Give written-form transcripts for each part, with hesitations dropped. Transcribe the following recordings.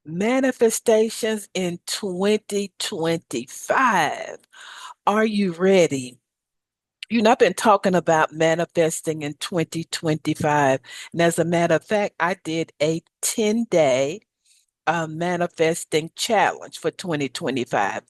Manifestations in 2025. Are you ready? You know, I've been talking about manifesting in 2025. And as a matter of fact, I did a 10-day manifesting challenge for 2025.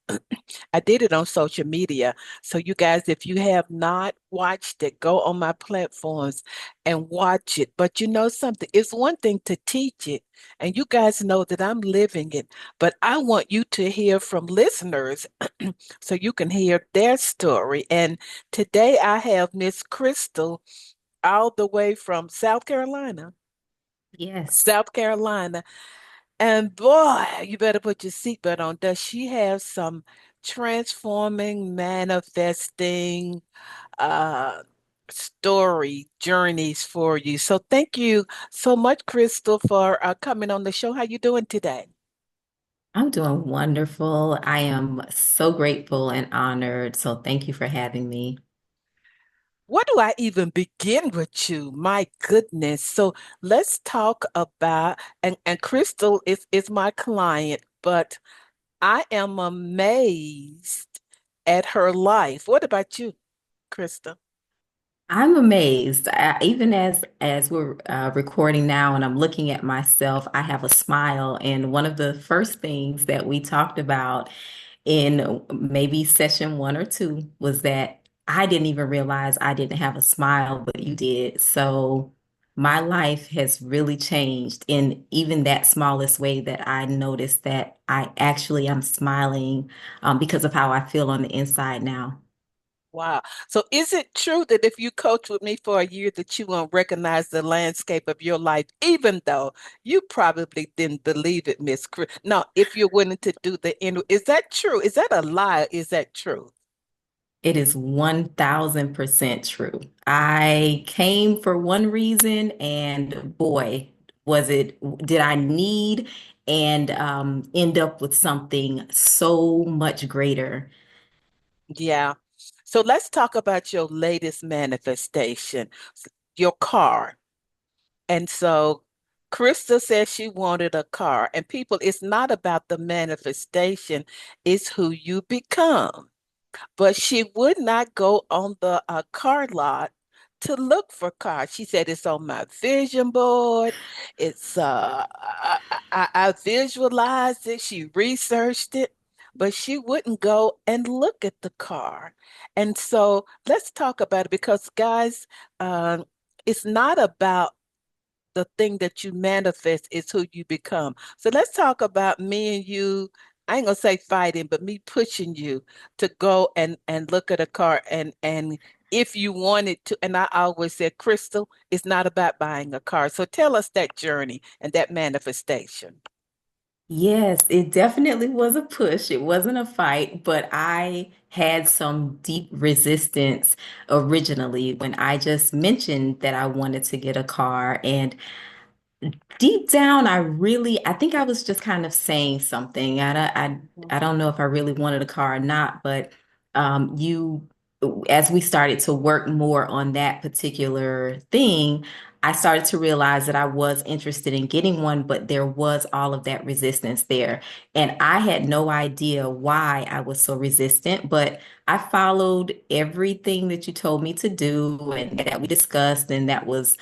I did it on social media. So, you guys, if you have not watched it, go on my platforms and watch it. But you know something, it's one thing to teach it, and you guys know that I'm living it. But I want you to hear from listeners so you can hear their story. And today I have Miss Crystal all the way from South Carolina. Yes, South Carolina. And boy, you better put your seatbelt on. Does she have some transforming, manifesting uh story journeys for you? So thank you so much, Crystal, for coming on the show. How you doing today? I'm doing wonderful. I am so grateful and honored. So thank you for having me. Where do I even begin with you? My goodness. So let's talk about and Crystal is my client, but I am amazed at her life. What about you, Crystal? I'm amazed. Even as we're recording now and I'm looking at myself, I have a smile. And one of the first things that we talked about in maybe session one or two was that I didn't even realize I didn't have a smile, but you did. So my life has really changed in even that smallest way that I noticed that I actually am smiling because of how I feel on the inside now. Wow. So is it true that if you coach with me for a year that you won't recognize the landscape of your life, even though you probably didn't believe it, Miss Chris? No, if you're willing to do the interview, is that true? Is that a lie? Is that true? It is 1000% true. I came for one reason, and boy, did I need and end up with something so much greater. Yeah. So let's talk about your latest manifestation, your car. And so Krista said she wanted a car. And people, it's not about the manifestation, it's who you become. But she would not go on the car lot to look for cars. She said it's on my vision board. It's I visualized it. She researched it, but she wouldn't go and look at the car. And so let's talk about it because, guys, it's not about the thing that you manifest is who you become. So let's talk about me and you. I ain't gonna say fighting, but me pushing you to go and look at a car and if you wanted to, and I always said, Crystal, it's not about buying a car. So tell us that journey and that manifestation. Yes, it definitely was a push. It wasn't a fight, but I had some deep resistance originally when I just mentioned that I wanted to get a car. And deep down, I think I was just kind of saying something. I don't know if I really wanted a car or not, but you, as we started to work more on that particular thing, I started to realize that I was interested in getting one, but there was all of that resistance there. And I had no idea why I was so resistant, but I followed everything that you told me to do and that we discussed, and that was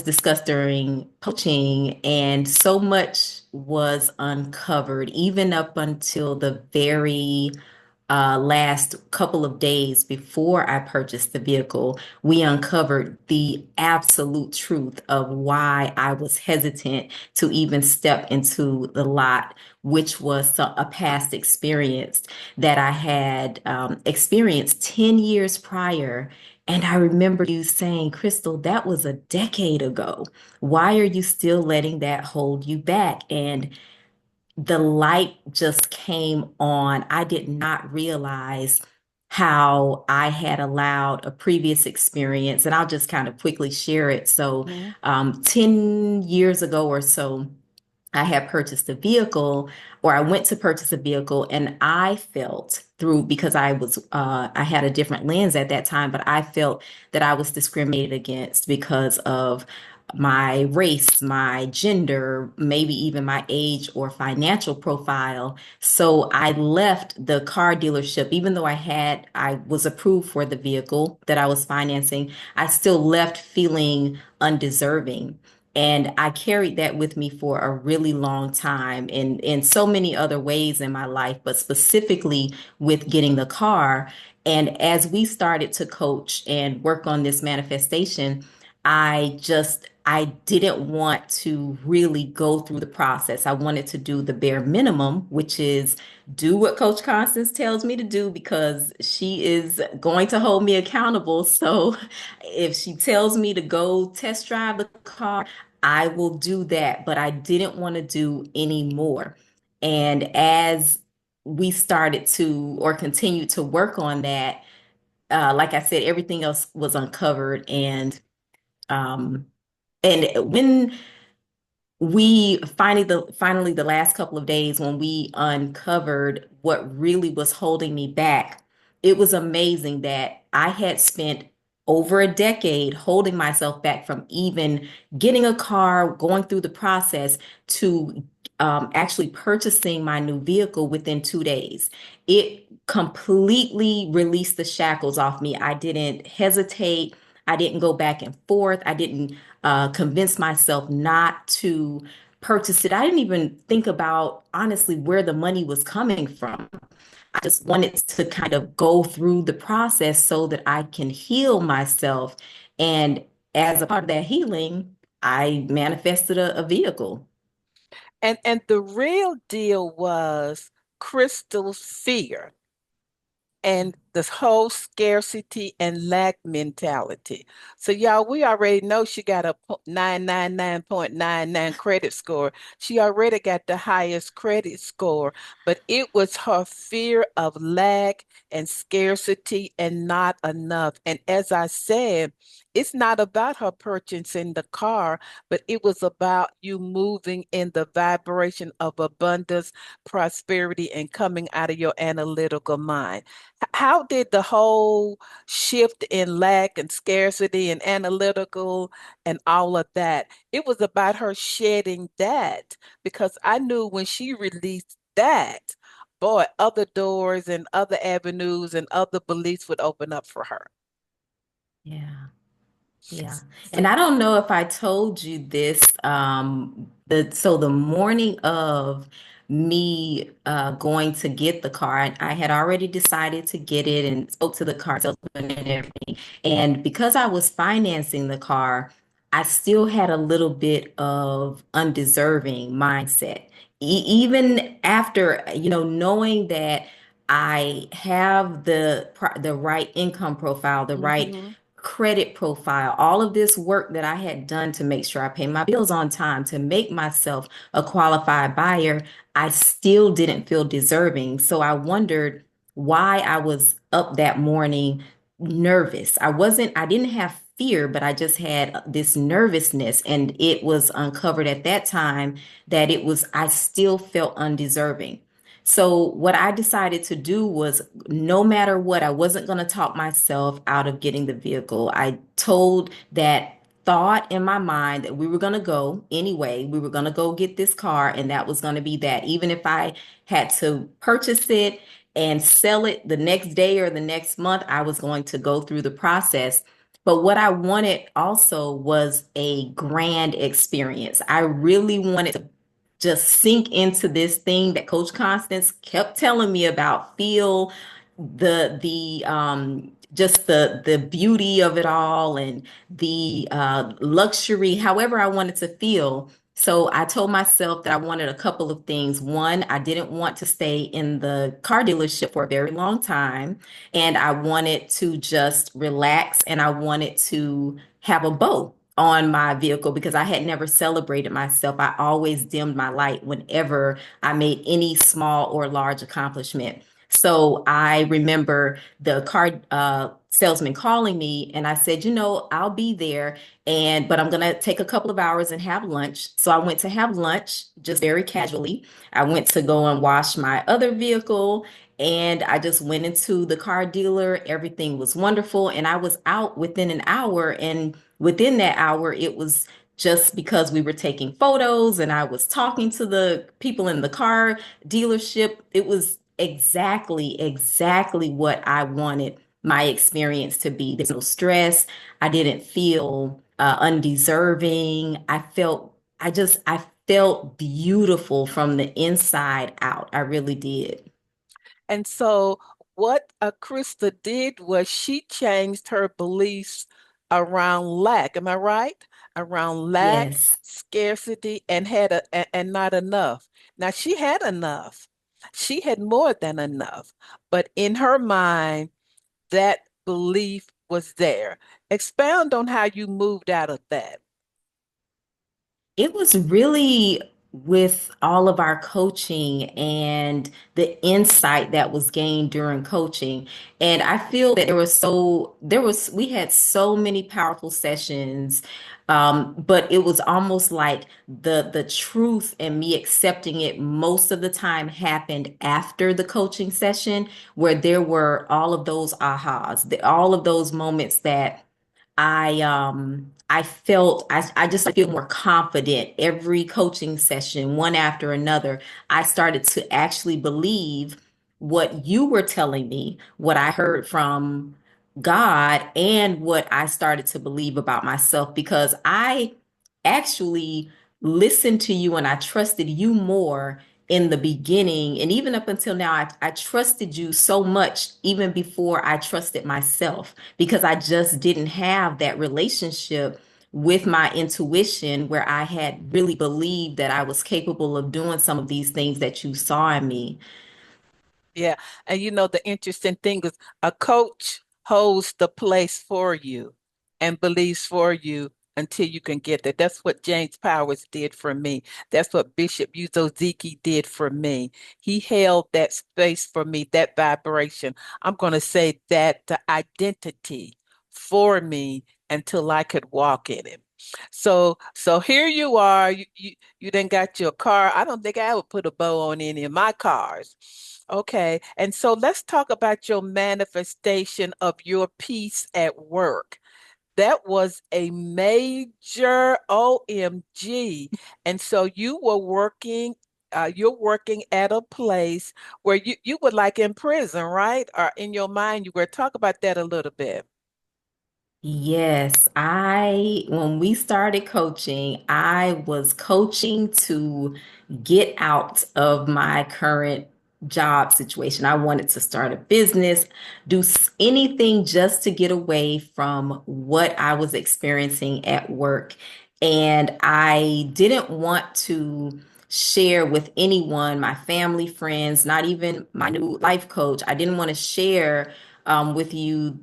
discussed during coaching, and so much was uncovered, even up until the very last couple of days before I purchased the vehicle. We uncovered the absolute truth of why I was hesitant to even step into the lot, which was a past experience that I had experienced 10 years prior. And I remember you saying, Crystal, that was a decade ago. Why are you still letting that hold you back? And the light just came on. I did not realize how I had allowed a previous experience, and I'll just kind of quickly share it. So, Mhm. 10 years ago or so, I had purchased a vehicle, or I went to purchase a vehicle, and I felt through because I had a different lens at that time, but I felt that I was discriminated against because of my race, my gender, maybe even my age or financial profile. So I left the car dealership, even though I was approved for the vehicle that I was financing, I still left feeling undeserving. And I carried that with me for a really long time in so many other ways in my life, but specifically with getting the car. And as we started to coach and work on this manifestation, I didn't want to really go through the process. I wanted to do the bare minimum, which is do what Coach Constance tells me to do because she is going to hold me accountable. So if she tells me to go test drive the car, I will do that. But I didn't want to do any more. And as we started to or continued to work on that, like I said, everything else was uncovered. Um, and when we finally the last couple of days when we uncovered what really was holding me back, it was amazing that I had spent over a decade holding myself back from even getting a car, going through the process to actually purchasing my new vehicle within 2 days. It completely released the shackles off me. I didn't hesitate. I didn't go back and forth. I didn't convince myself not to purchase it. I didn't even think about, honestly, where the money was coming from. I just wanted to kind of go through the process so that I can heal myself. And as a part of that healing, I manifested a vehicle. And the real deal was Crystal's fear and this whole scarcity and lack mentality. So y'all, we already know she got a 999.99 credit score. She already got the highest credit score, but it was her fear of lack and scarcity and not enough. And as I said, it's not about her purchasing the car, but it was about you moving in the vibration of abundance, prosperity, and coming out of your analytical mind. How did the whole shift in lack and scarcity and analytical and all of that? It was about her shedding that because I knew when she released that, boy, other doors and other avenues and other beliefs would open up for her. Yeah. Yeah. So, And I don't know if I told you this, the morning of me going to get the car, I had already decided to get it and spoke to the car salesman and everything. And because I was financing the car, I still had a little bit of undeserving mindset. Even after, knowing that I have the right income profile, the right mhm. credit profile, all of this work that I had done to make sure I pay my bills on time, to make myself a qualified buyer, I still didn't feel deserving. So I wondered why I was up that morning nervous. I didn't have fear, but I just had this nervousness. And it was uncovered at that time that I still felt undeserving. So what I decided to do was no matter what, I wasn't going to talk myself out of getting the vehicle. I told that thought in my mind that we were going to go anyway. We were going to go get this car, and that was going to be that. Even if I had to purchase it and sell it the next day or the next month, I was going to go through the process. But what I wanted also was a grand experience. I really wanted to just sink into this thing that Coach Constance kept telling me about, feel the just the beauty of it all and the luxury, however I wanted to feel. So I told myself that I wanted a couple of things. One, I didn't want to stay in the car dealership for a very long time, and I wanted to just relax and I wanted to have a bow on my vehicle because I had never celebrated myself. I always dimmed my light whenever I made any small or large accomplishment. So I remember the car salesman calling me and I said, I'll be there but I'm gonna take a couple of hours and have lunch. So I went to have lunch just very casually. I went to go and wash my other vehicle and I just went into the car dealer. Everything was wonderful and I was out within an hour, and within that hour, it was just because we were taking photos and I was talking to the people in the car dealership. It was exactly what I wanted my experience to be. There's no stress. I didn't feel undeserving. I felt beautiful from the inside out. I really did. And so what Krista did was she changed her beliefs around lack. Am I right? Around lack, Yes. scarcity, and and not enough. Now she had enough. She had more than enough. But in her mind, that belief was there. Expound on how you moved out of that. It was really with all of our coaching and the insight that was gained during coaching. And I feel that we had so many powerful sessions. But it was almost like the truth and me accepting it most of the time happened after the coaching session, where there were all of those ahas, all of those moments that I just feel more confident every coaching session, one after another. I started to actually believe what you were telling me, what I heard from God, and what I started to believe about myself, because I actually listened to you and I trusted you more in the beginning. And even up until now, I trusted you so much, even before I trusted myself, because I just didn't have that relationship with my intuition where I had really believed that I was capable of doing some of these things that you saw in me. Yeah. And the interesting thing is a coach holds the place for you and believes for you until you can get there. That's what James Powers did for me. That's what Bishop Uzo did for me. He held that space for me, that vibration. I'm going to say that the identity for me until I could walk in it. So here you are. You then got your car. I don't think I would put a bow on any of my cars. Okay, and so let's talk about your manifestation of your peace at work. That was a major OMG. And so you're working at a place where you were like in prison, right? Or in your mind, you were talk about that a little bit. Yes, when we started coaching, I was coaching to get out of my current job situation. I wanted to start a business, anything just to get away from what I was experiencing at work. And I didn't want to share with anyone, my family, friends, not even my new life coach. I didn't want to share with you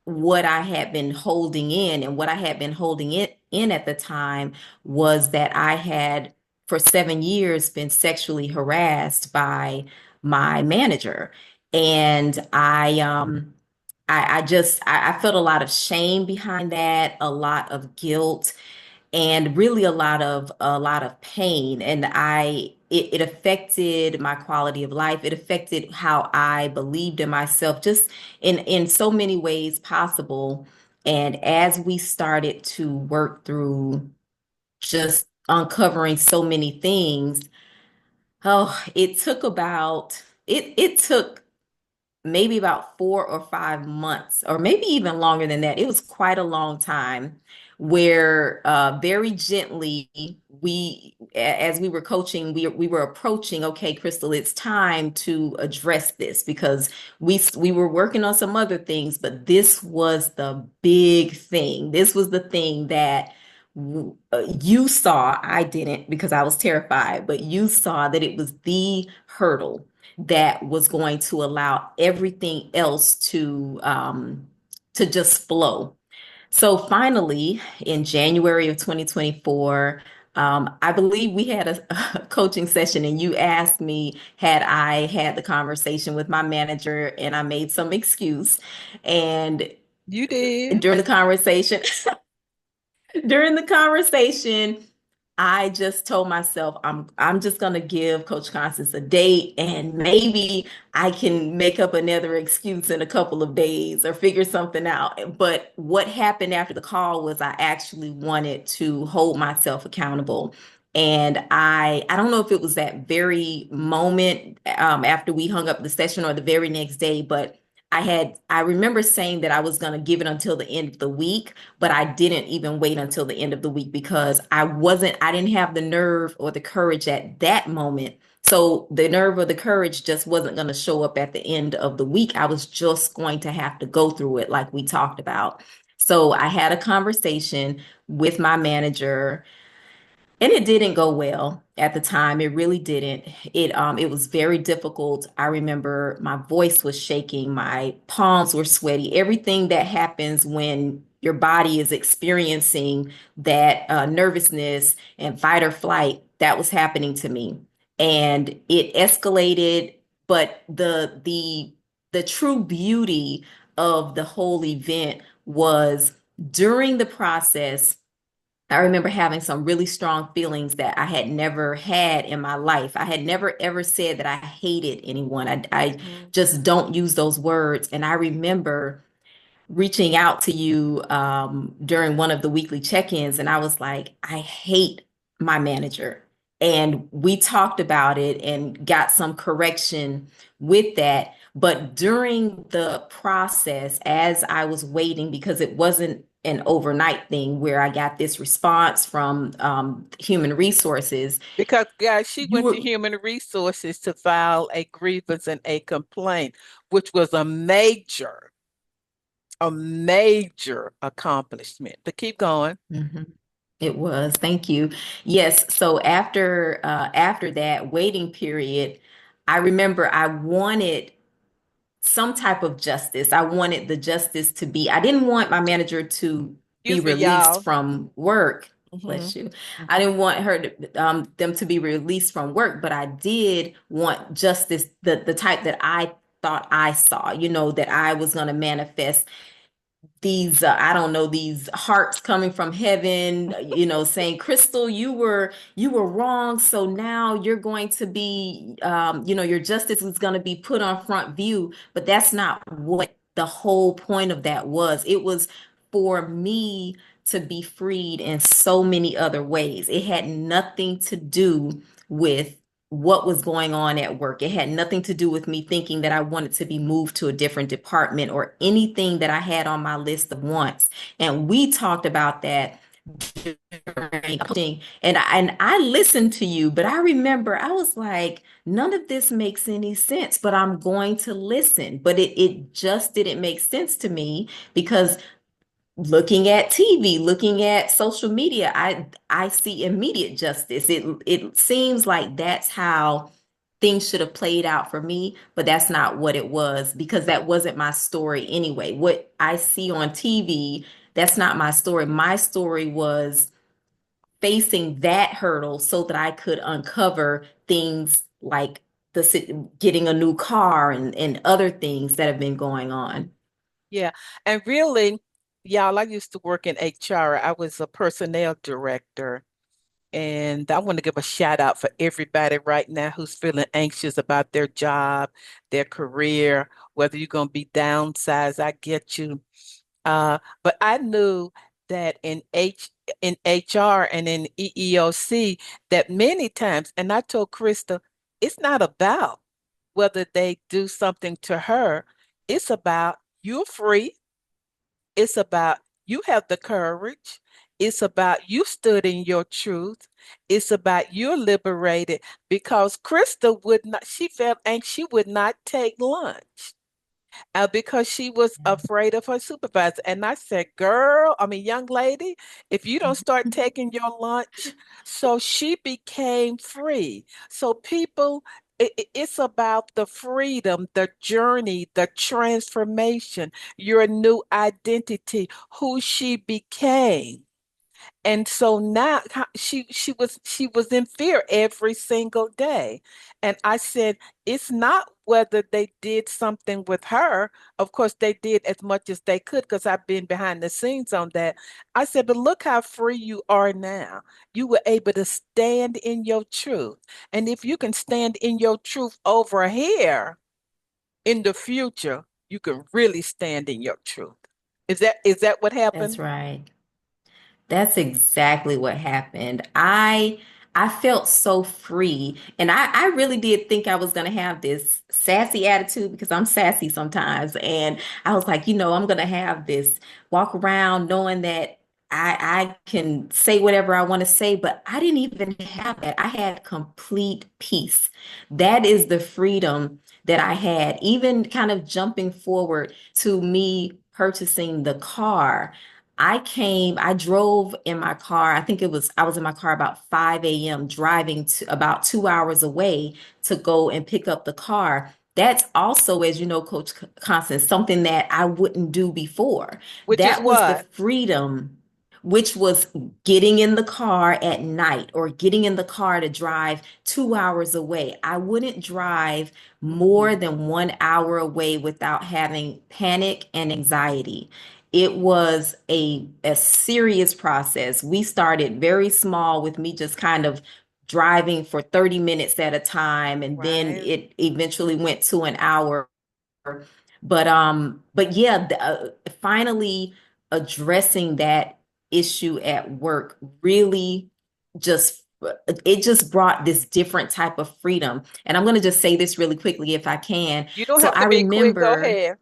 what I had been holding in. And what I had been holding it in at the time was that I had, for 7 years, been sexually harassed by my manager. And I felt a lot of shame behind that, a lot of guilt, and really a lot of pain. And it affected my quality of life. It affected how I believed in myself, just in so many ways possible. And as we started to work through just uncovering so many things, it took maybe about 4 or 5 months, or maybe even longer than that. It was quite a long time, where very gently, as we were coaching, we were approaching, okay, Crystal, it's time to address this, because we were working on some other things, but this was the big thing. This was the thing that you saw. I didn't, because I was terrified, but you saw that it was the hurdle that was going to allow everything else to just flow. So finally, in January of 2024, I believe we had a coaching session, and you asked me, had I had the conversation with my manager, and I made some excuse. And You did. during the conversation, during the conversation, I just told myself I'm just gonna give Coach Constance a date and maybe I can make up another excuse in a couple of days or figure something out. But what happened after the call was I actually wanted to hold myself accountable. And I don't know if it was that very moment after we hung up the session or the very next day, but I remember saying that I was going to give it until the end of the week, but I didn't even wait until the end of the week because I didn't have the nerve or the courage at that moment. So the nerve or the courage just wasn't going to show up at the end of the week. I was just going to have to go through it like we talked about. So I had a conversation with my manager and it didn't go well at the time. It really didn't. It was very difficult. I remember my voice was shaking, my palms were sweaty. Everything that happens when your body is experiencing that nervousness and fight or flight, that was happening to me. And it escalated, but the true beauty of the whole event was during the process. I remember having some really strong feelings that I had never had in my life. I had never ever said that I hated anyone. I Mhm. just don't use those words. And I remember reaching out to you during one of the weekly check-ins, and I was like, I hate my manager. And we talked about it and got some correction with that. But during the process, as I was waiting, because it wasn't an overnight thing where I got this response from human resources, Because, guys, she you went to were. Human Resources to file a grievance and a complaint, which was a major accomplishment. But keep going. Mhm. It was. Thank you. Yes. So after that waiting period, I remember I wanted some type of justice. I wanted the justice to be, I didn't want my manager to be Excuse me, released y'all. from work. Hmm. Bless you. I didn't want them to be released from work, but I did want justice, the type that I thought I saw, that I was going to manifest these I don't know, these hearts coming from heaven, saying, Crystal, you were wrong, so now you're going to be your justice is going to be put on front view. But that's not what the whole point of that was. It was for me to be freed in so many other ways. It had nothing to do with what was going on at work. It had nothing to do with me thinking that I wanted to be moved to a different department or anything that I had on my list of wants. And we talked about that during coaching. And I listened to you, but I remember I was like, none of this makes any sense, but I'm going to listen. But it just didn't make sense to me because looking at TV, looking at social media, I see immediate justice. It seems like that's how things should have played out for me, but that's not what it was because that wasn't my story anyway. What I see on TV, that's not my story. My story was facing that hurdle so that I could uncover things like getting a new car and other things that have been going on. Yeah. And really, y'all, I used to work in HR. I was a personnel director. And I want to give a shout out for everybody right now who's feeling anxious about their job, their career, whether you're going to be downsized. I get you. But I knew that in HR and in EEOC that many times, and I told Krista, it's not about whether they do something to her. It's about you're free. It's about you have the courage. It's about you stood in your truth. It's about you're liberated because Krista would not, she felt anxious, she would not take lunch because she was afraid of her supervisor. And I said, girl, I mean, young lady, if you don't start taking your lunch. So she became free. So people, it's about the freedom, the journey, the transformation, your new identity, who she became. And so now she was in fear every single day. And I said, it's not whether they did something with her. Of course, they did as much as they could because I've been behind the scenes on that. I said, but look how free you are now. You were able to stand in your truth. And if you can stand in your truth over here in the future, you can really stand in your truth. Is that what That's happened? right. That's exactly what happened. I felt so free, and I really did think I was gonna have this sassy attitude because I'm sassy sometimes. And I was like, I'm gonna have this walk around knowing that I can say whatever I want to say, but I didn't even have that. I had complete peace. That is the freedom that I had. Even kind of jumping forward to me purchasing the car. I drove in my car. I was in my car about 5 a.m., driving to about 2 hours away to go and pick up the car. That's also, as you know, Coach Constance, something that I wouldn't do before. Which is That was the what? freedom, which was getting in the car at night or getting in the car to drive 2 hours away. I wouldn't drive more Mhm. than 1 hour away without having panic and anxiety. It was a serious process. We started very small with me just kind of driving for 30 minutes at a time, and then Right. it eventually went to an hour. But yeah, finally addressing that issue at work really just it just brought this different type of freedom. And I'm going to just say this really quickly if I can. You don't So have I to be quick. Go remember. ahead.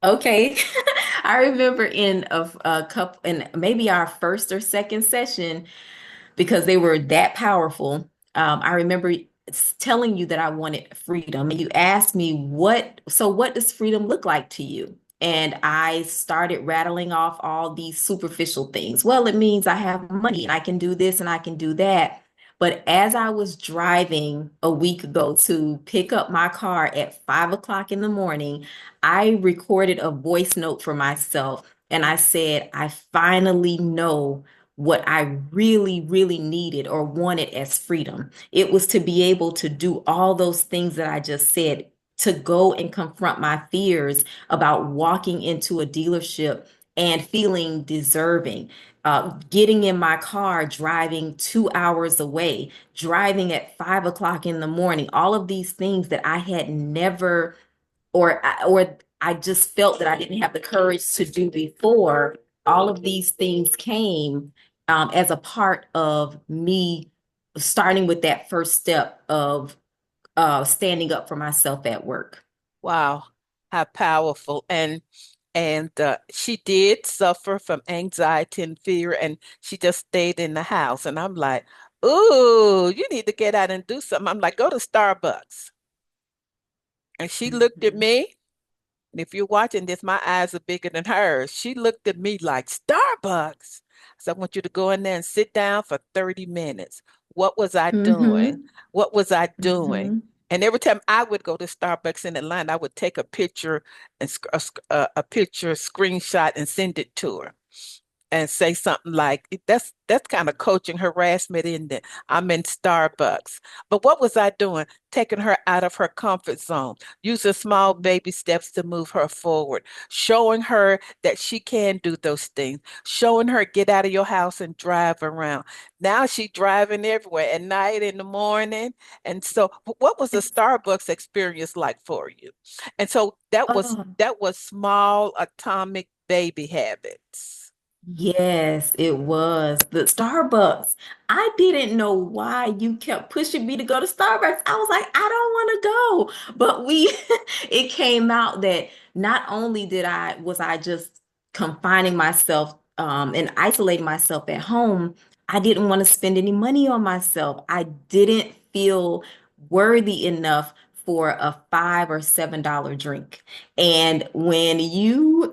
Okay. I remember in a couple, in maybe our first or second session, because they were that powerful. I remember telling you that I wanted freedom, and you asked me, what does freedom look like to you? And I started rattling off all these superficial things. Well, it means I have money and I can do this and I can do that. But as I was driving a week ago to pick up my car at 5 o'clock in the morning, I recorded a voice note for myself. And I said, I finally know what I really, really needed or wanted as freedom. It was to be able to do all those things that I just said, to go and confront my fears about walking into a dealership and feeling deserving. Getting in my car, driving 2 hours away, driving at 5 o'clock in the morning, all of these things that I had never or I just felt that I didn't have the courage to do before. All of these things came as a part of me starting with that first step of standing up for myself at work. Wow, how powerful. And she did suffer from anxiety and fear, and she just stayed in the house. And I'm like, ooh, you need to get out and do something. I'm like, go to Starbucks. And she looked at Mhm. me, and if you're watching this, my eyes are bigger than hers. She looked at me like, Starbucks. So I want you to go in there and sit down for 30 minutes. What was I doing? Mhm. What was I doing? Mhm. And every time I would go to Starbucks in Atlanta, I would take a picture and a picture screenshot and send it to her and say something like, that's kind of coaching harassment, isn't it? I'm in Starbucks. But what was I doing? Taking her out of her comfort zone, using small baby steps to move her forward, showing her that she can do those things, showing her get out of your house and drive around. Now she's driving everywhere at night, in the morning. And so what was the Yes. Starbucks experience like for you? And so that was Oh. that was small atomic baby habits. Yes, it was. The Starbucks. I didn't know why you kept pushing me to go to Starbucks. I was like, I don't want to go. But it came out that not only was I just confining myself and isolating myself at home, I didn't want to spend any money on myself. I didn't feel worthy enough for a $5 or $7 drink. And when you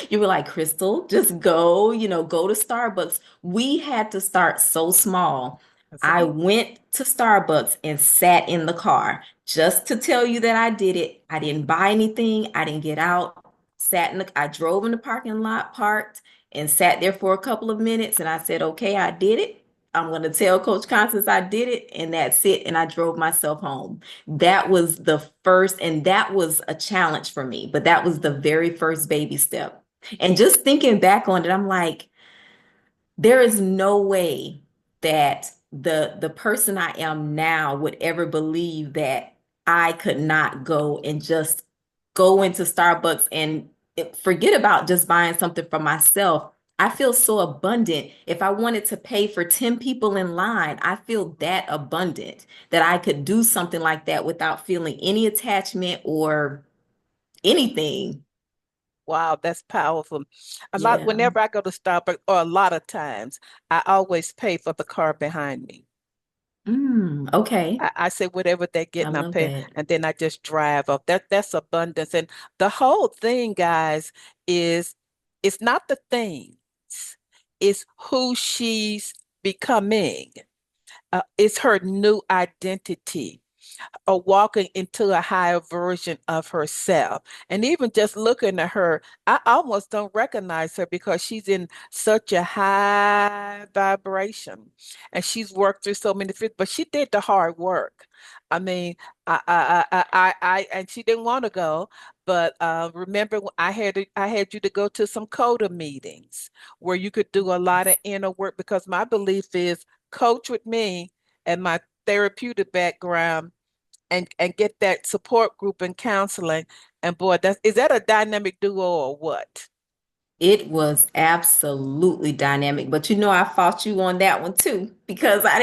you were like, Crystal, just go, go to Starbucks. We had to start so small. That's I right. went to Starbucks and sat in the car just to tell you that I did it. I didn't buy anything. I didn't get out. I drove in the parking lot, parked, and sat there for a couple of minutes. And I said, okay, I did it. I'm going to tell Coach Constance I did it, and that's it. And I drove myself home. That was the first, and that was a challenge for me, but that was the very first baby step. And just thinking back on it, I'm like, there is no way that the person I am now would ever believe that I could not go and just go into Starbucks and forget about just buying something for myself. I feel so abundant. If I wanted to pay for 10 people in line, I feel that abundant that I could do something like that without feeling any attachment or anything. Wow, that's powerful. Yeah. Whenever I go to Starbucks, or a lot of times, I always pay for the car behind me. Okay. I say whatever they're I getting, I'm love paying, that. and then I just drive up. That's abundance. And the whole thing, guys, is it's not the things, it's who she's becoming. It's her new identity, or walking into a higher version of herself. And even just looking at her, I almost don't recognize her because she's in such a high vibration and she's worked through so many things, but she did the hard work. I mean, and she didn't want to go, but remember, I had you to go to some coda meetings where you could do a lot of Yes. inner work because my belief is coach with me and my therapeutic background and get that support group and counseling. And boy, that's is that a dynamic duo or what? It was absolutely dynamic, but you know I fought you on that one too because I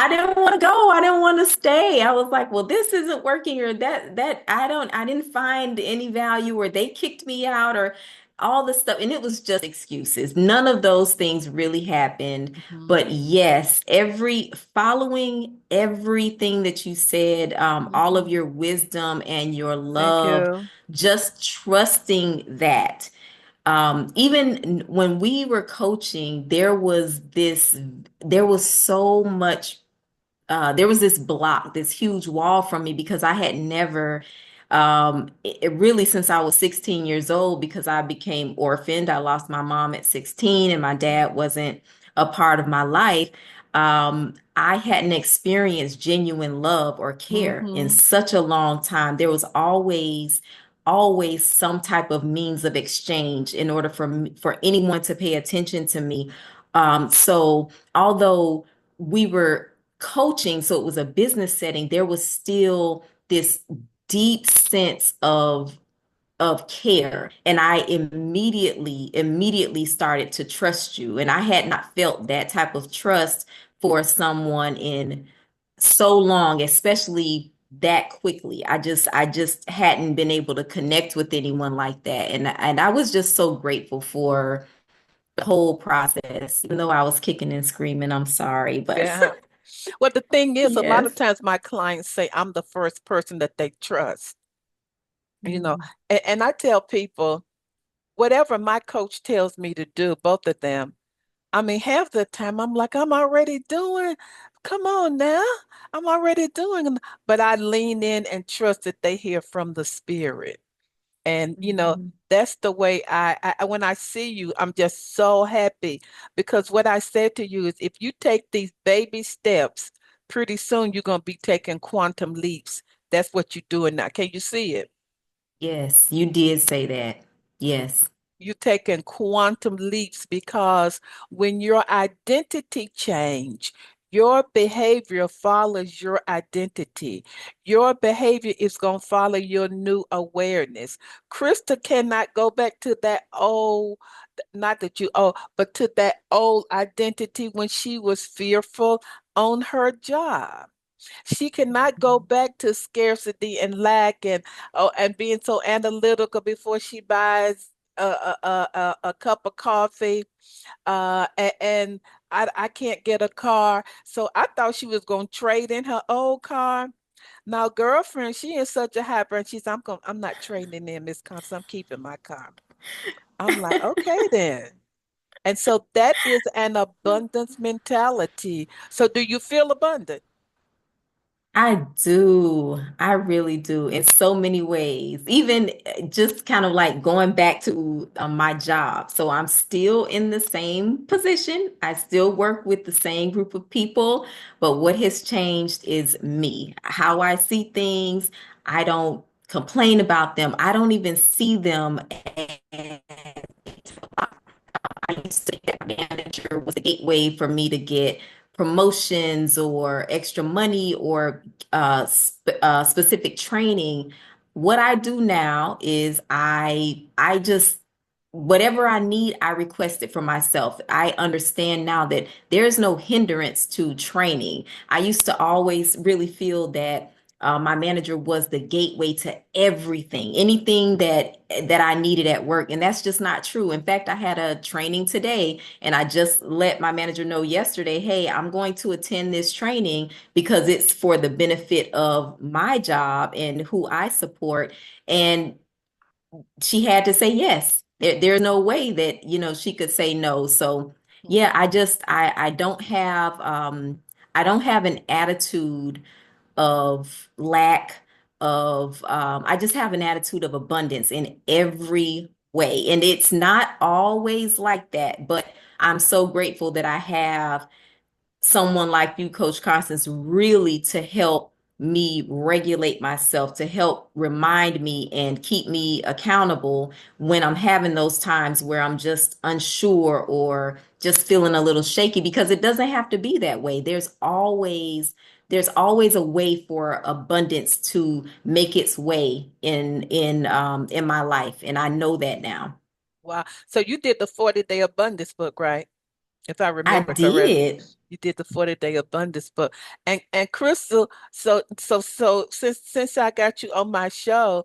didn't want to go. I didn't want to stay. I was like, well, this isn't working or that I didn't find any value or they kicked me out or all this stuff. And it was just excuses. None of those things really happened. Mhm, But yes, every following everything that you said, all of mhm. your wisdom and your Thank love, you. just trusting that. Even when we were coaching, there was so much, there was this block, this huge wall from me because I had never, really since I was 16 years old, because I became orphaned. I lost my mom at 16 and my dad wasn't a part of my life. I hadn't experienced genuine love or care in Hmm. such a long time. There was always some type of means of exchange in order for anyone to pay attention to me. So although we were coaching, so it was a business setting, there was still this deep sense of care. And I immediately started to trust you. And I had not felt that type of trust for someone in so long, especially that quickly. I just hadn't been able to connect with anyone like that. And I was just so grateful for the whole process, even though I was kicking and screaming. I'm sorry, but Yeah. Well, the thing is, a lot of yes. times my clients say I'm the first person that they trust, you know, Mhm. and I tell people whatever my coach tells me to do, both of them. I mean, half the time I'm like, I'm already doing. Come on now, I'm already doing. But I lean in and trust that they hear from the spirit. And Mhm. that's the way when I see you, I'm just so happy because what I said to you is if you take these baby steps, pretty soon you're going to be taking quantum leaps. That's what you're doing now. Can you see it? Yes, you did say that. Yes. You're taking quantum leaps because when your identity change, your behavior follows your identity. Your behavior is going to follow your new awareness. Krista cannot go back to that old, not that you old, but to that old identity when she was fearful on her job. She cannot go back to scarcity and lack and being so analytical before she buys a cup of coffee. And I can't get a car. So I thought she was going to trade in her old car. Now, girlfriend, she is such a hyper, and she's I'm not trading in Miss Constance. I'm keeping my car. I'm like, okay then. And so that is an abundance mentality. So do you feel abundant? I do. I really do in so many ways. Even just kind of like going back to my job. So I'm still in the same position. I still work with the same group of people, but what has changed is me, how I see things. I don't complain about them. I don't even see them as I used to get manager was a gateway for me to get promotions or extra money or specific training. What I do now is I just whatever I need, I request it for myself. I understand now that there's no hindrance to training. I used to always really feel that my manager was the gateway to everything, anything that I needed at work, and that's just not true. In fact, I had a training today, and I just let my manager know yesterday, hey, I'm going to attend this training because it's for the benefit of my job and who I support. And she had to say yes. There's no way that, she could say no. So yeah, I I don't have an attitude of lack of I just have an attitude of abundance in every way. And it's not always like that, but I'm so grateful that I have someone like you, Coach Constance, really to help me regulate myself, to help remind me and keep me accountable when I'm having those times where I'm just unsure or just feeling a little shaky, because it doesn't have to be that way. There's always a way for abundance to make its way in my life, and I know that now. Wow. So you did the 40-day abundance book, right? If I I remember correctly. did. You did the 40-day abundance book. And Crystal, so since I got you on my show,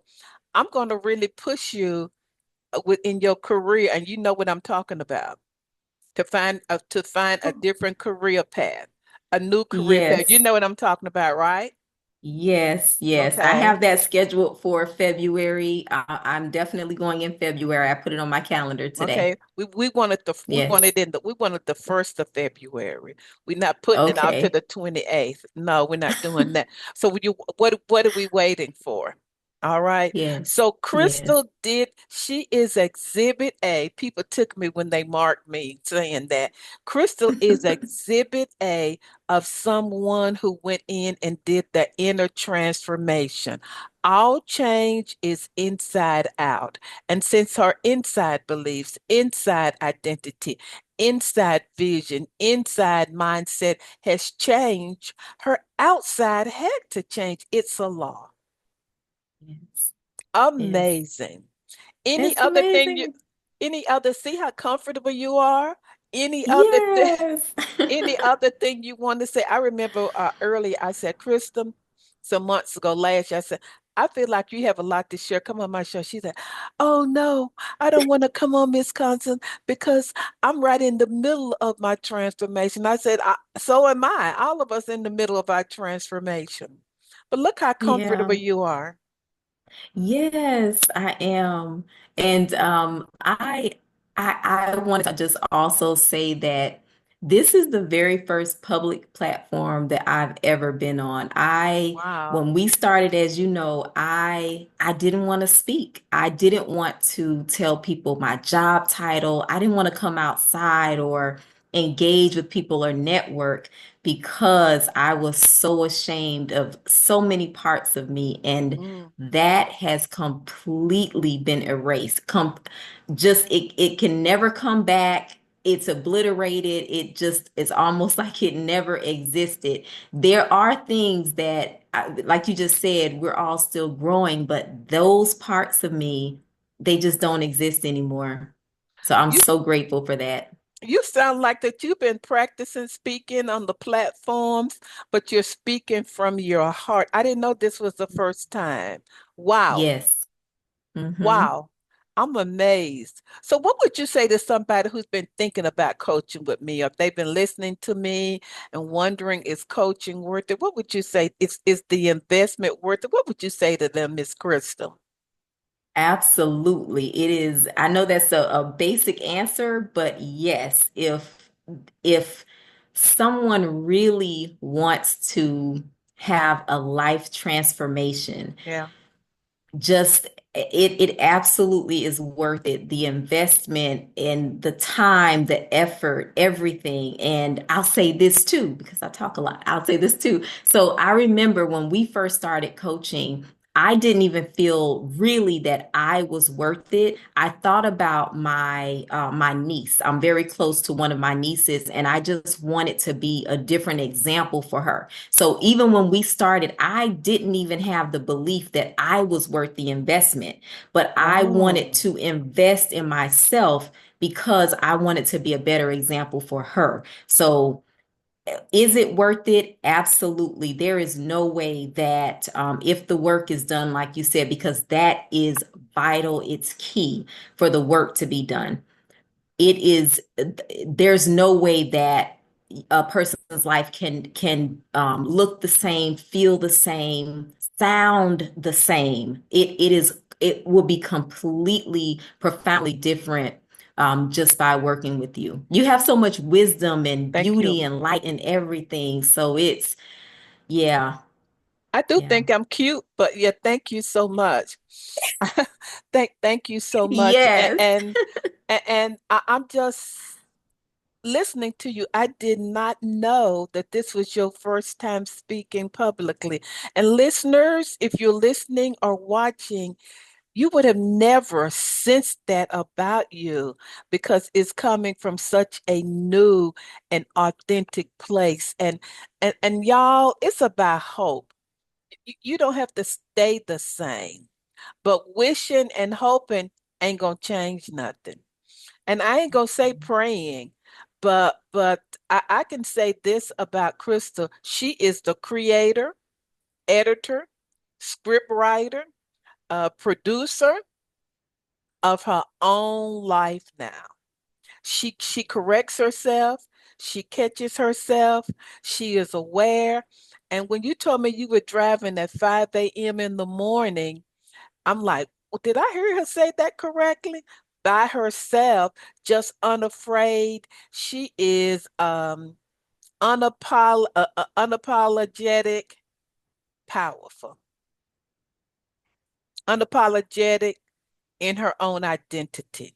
I'm going to really push you within your career, and you know what I'm talking about, to find a different career path, a new career path. You Yes. know what I'm talking about, right? Yes, yes. I Okay. have that scheduled for February. I'm definitely going in February. I put it on my calendar today. Okay, we wanted Yes. we wanted the 1st of February. We're not putting it out to Okay. the 28th. No, we're not doing that. So what are we waiting for? All right. Yes. So Yes. she is Exhibit A. People took me when they marked me saying that. Crystal is Exhibit A of someone who went in and did the inner transformation. All change is inside out. And since her inside beliefs, inside identity, inside vision, inside mindset has changed, her outside had to change. It's a law. Yes. Yes. Amazing. Any That's other thing amazing. any other, see how comfortable you are? Any other thing, Yes. any other thing you want to say? I remember earlier I said, Krista, some months ago, last year, I said, I feel like you have a lot to share. Come on my show. She said, oh no, I don't want to come on, Miss Constance, because I'm right in the middle of my transformation. I said, so am I. All of us in the middle of our transformation. But look how comfortable Yeah. you are. Yes, I am. And I wanted to just also say that this is the very first public platform that I've ever been on. Wow. When we started, as you know, I didn't want to speak. I didn't want to tell people my job title. I didn't want to come outside or engage with people or network because I was so ashamed of so many parts of me. And Mm. that has completely been erased. Just it can never come back. It's obliterated. It's almost like it never existed. There are things that, like you just said, we're all still growing, but those parts of me, they just don't exist anymore. So I'm You so grateful for that. You sound like that you've been practicing speaking on the platforms, but you're speaking from your heart. I didn't know this was the first time. Wow. Yes. Hmm. Wow. I'm amazed. So what would you say to somebody who's been thinking about coaching with me, or if they've been listening to me and wondering, is coaching worth it? What would you say? Is the investment worth it? What would you say to them, Miss Crystal? Absolutely. It is. I know that's a basic answer, but yes, if someone really wants to have a life transformation. Yeah. Just it absolutely is worth it. The investment and the time, the effort, everything. And I'll say this too, because I talk a lot. I'll say this too. So I remember when we first started coaching, I didn't even feel really that I was worth it. I thought about my niece. I'm very close to one of my nieces, and I just wanted to be a different example for her. So even when we started, I didn't even have the belief that I was worth the investment, but I wanted Oh, to invest in myself because I wanted to be a better example for her. So is it worth it? Absolutely. There is no way that if the work is done, like you said, because that is vital, it's key for the work to be done. It is, there's no way that a person's life can look the same, feel the same, sound the same. It will be completely, profoundly different just by working with you. You have so much wisdom and thank beauty you. and light and everything. So it's, yeah, I do yeah. think I'm cute, but yeah, thank you so much. Thank you so much. Yes. I'm just listening to you. I did not know that this was your first time speaking publicly. And listeners, if you're listening or watching, you would have never sensed that about you because it's coming from such a new and authentic place. And y'all, it's about hope. You don't have to stay the same, but wishing and hoping ain't gonna change nothing. And I ain't gonna say praying, but I can say this about Crystal. She is the creator, editor, script writer, producer of her own life now. She corrects herself, she catches herself, she is aware. And when you told me you were driving at 5 a.m. in the morning, I'm like, well, did I hear her say that correctly? By herself, just unafraid. She is unapologetic, powerful, unapologetic in her own identity.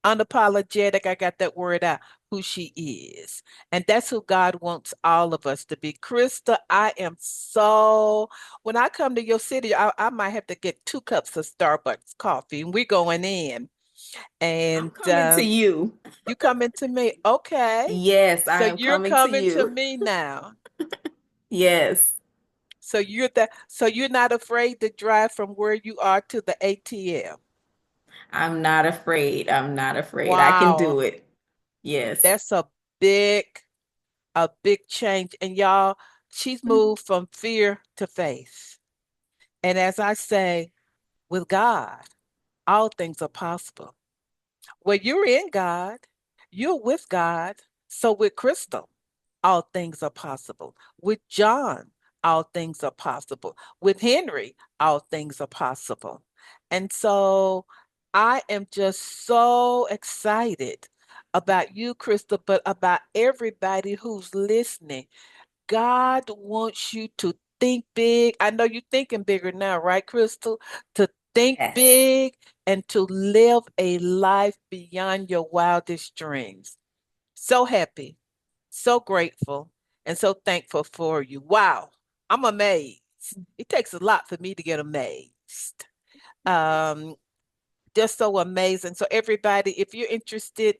Unapologetic, I got that word out, who she is. And that's who God wants all of us to be. Krista, I am so, when I come to your city, I might have to get 2 cups of Starbucks coffee and we're going in. I'm And coming to you. you coming to me. Okay. Yes, I So am you're coming to coming to you. me now. Yes. So you're not afraid to drive from where you are to the ATM. I'm not afraid. I'm not afraid. I can Wow. do it. Yes. That's big, a big change. And y'all, she's moved from fear to faith. And as I say, with God, all things are possible. When you're in God, you're with God. So with Crystal, all things are possible. With John, all things are possible. With Henry, all things are possible. And so I am just so excited about you, Crystal, but about everybody who's listening. God wants you to think big. I know you're thinking bigger now, right, Crystal? To think Yes. big and to live a life beyond your wildest dreams. So happy, so grateful, and so thankful for you. Wow, I'm amazed. It takes a lot for me to get amazed. Um, just so amazing. So everybody, if you're interested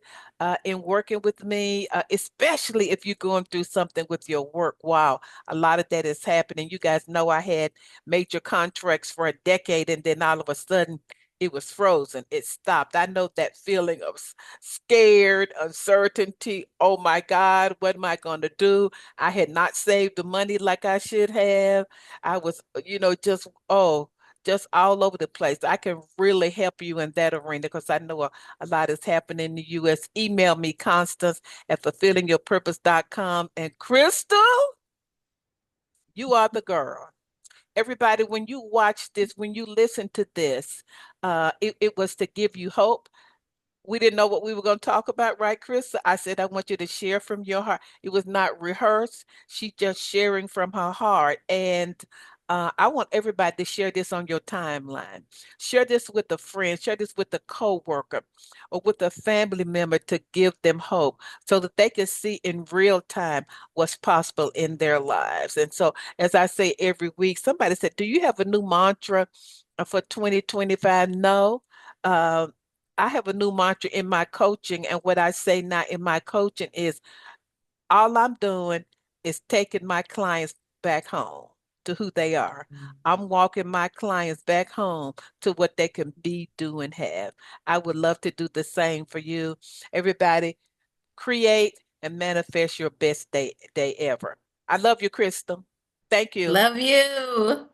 in working with me, especially if you're going through something with your work, wow, a lot of that is happening. You guys know I had major contracts for a decade, and then all of a sudden it was frozen. It stopped. I know that feeling of scared, uncertainty. Oh my God, what am I going to do? I had not saved the money like I should have. I was, just, oh, just all over the place. I can really help you in that arena because I know a lot is happening in the U.S. Email me, Constance at fulfillingyourpurpose.com. And Crystal, you are the girl. Everybody, when you watch this, when you listen to this, it was to give you hope, We didn't know what we were going to talk about, right, Chris? I said, I want you to share from your heart. It was not rehearsed. She just sharing from her heart. And I want everybody to share this on your timeline. Share this with a friend, share this with a coworker or with a family member to give them hope so that they can see in real time what's possible in their lives. And so, as I say every week, somebody said, do you have a new mantra for 2025? No. Uh, I have a new mantra in my coaching, and what I say now in my coaching is all I'm doing is taking my clients back home to who they are. I'm walking my clients back home to what they can be, do, and have. I would love to do the same for you. Everybody, create and manifest your best day ever. I love you, Crystal. Thank you. Love you.